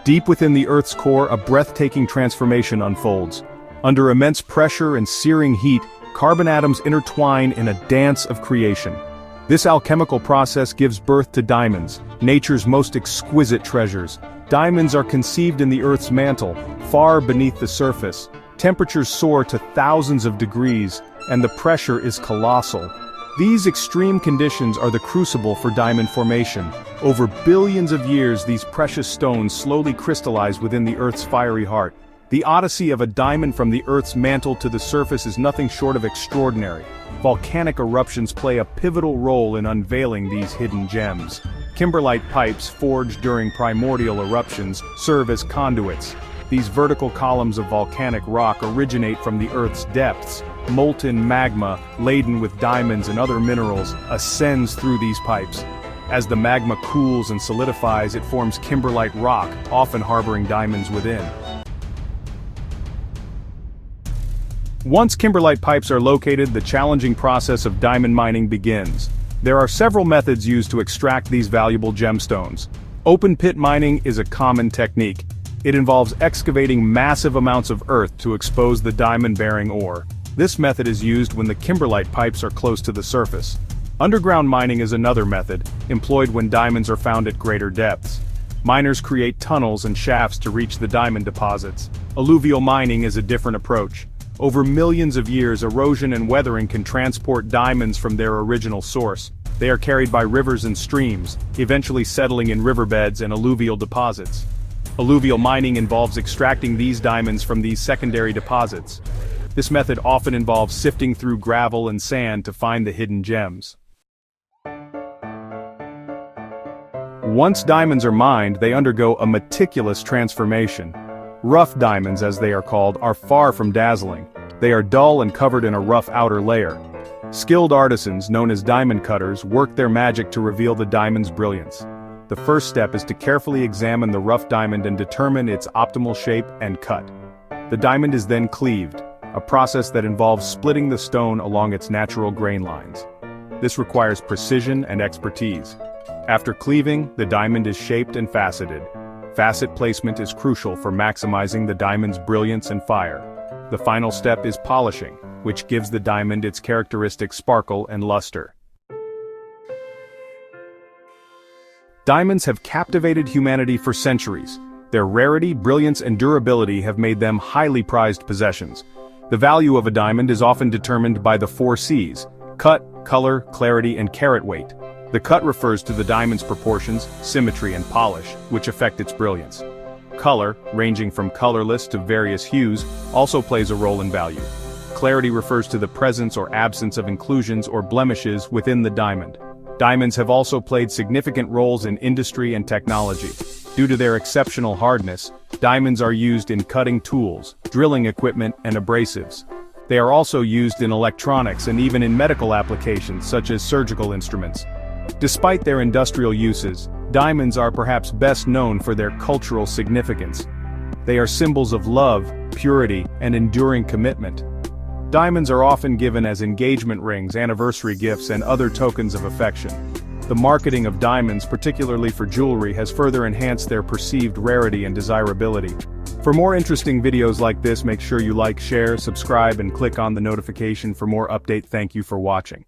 Deep within the Earth's core, a breathtaking transformation unfolds. Under immense pressure and searing heat, carbon atoms intertwine in a dance of creation. This alchemical process gives birth to diamonds, nature's most exquisite treasures. Diamonds are conceived in the Earth's mantle, far beneath the surface. Temperatures soar to thousands of degrees, and the pressure is colossal. These extreme conditions are the crucible for diamond formation. Over billions of years, these precious stones slowly crystallize within the Earth's fiery heart. The odyssey of a diamond from the Earth's mantle to the surface is nothing short of extraordinary. Volcanic eruptions play a pivotal role in unveiling these hidden gems. Kimberlite pipes forged during primordial eruptions serve as conduits. These vertical columns of volcanic rock originate from the Earth's depths. Molten magma, laden with diamonds and other minerals, ascends through these pipes. As the magma cools and solidifies, it forms kimberlite rock, often harboring diamonds within. Once kimberlite pipes are located, the challenging process of diamond mining begins. There are several methods used to extract these valuable gemstones. Open-pit mining is a common technique. It involves excavating massive amounts of earth to expose the diamond-bearing ore. This method is used when the kimberlite pipes are close to the surface. Underground mining is another method, employed when diamonds are found at greater depths. Miners create tunnels and shafts to reach the diamond deposits. Alluvial mining is a different approach. Over millions of years, erosion and weathering can transport diamonds from their original source. They are carried by rivers and streams, eventually settling in riverbeds and alluvial deposits. Alluvial mining involves extracting these diamonds from these secondary deposits. This method often involves sifting through gravel and sand to find the hidden gems. Once diamonds are mined, they undergo a meticulous transformation. Rough diamonds, as they are called, are far from dazzling. They are dull and covered in a rough outer layer. Skilled artisans, known as diamond cutters, work their magic to reveal the diamond's brilliance. The first step is to carefully examine the rough diamond and determine its optimal shape and cut. The diamond is then cleaved, a process that involves splitting the stone along its natural grain lines. This requires precision and expertise. After cleaving, the diamond is shaped and faceted. Facet placement is crucial for maximizing the diamond's brilliance and fire. The final step is polishing, which gives the diamond its characteristic sparkle and luster. Diamonds have captivated humanity for centuries. Their rarity, brilliance, and durability have made them highly prized possessions. The value of a diamond is often determined by the 4 C's: cut, color, clarity, and carat weight. The cut refers to the diamond's proportions, symmetry, and polish, which affect its brilliance. Color, ranging from colorless to various hues, also plays a role in value. Clarity refers to the presence or absence of inclusions or blemishes within the diamond. Diamonds have also played significant roles in industry and technology. Due to their exceptional hardness, diamonds are used in cutting tools, drilling equipment, and abrasives. They are also used in electronics and even in medical applications such as surgical instruments. Despite their industrial uses, diamonds are perhaps best known for their cultural significance. They are symbols of love, purity, and enduring commitment. Diamonds are often given as engagement rings, anniversary gifts, and other tokens of affection. The marketing of diamonds, particularly for jewelry, has further enhanced their perceived rarity and desirability. For more interesting videos like this, make sure you like, share, subscribe, and click on the notification for more update. Thank you for watching.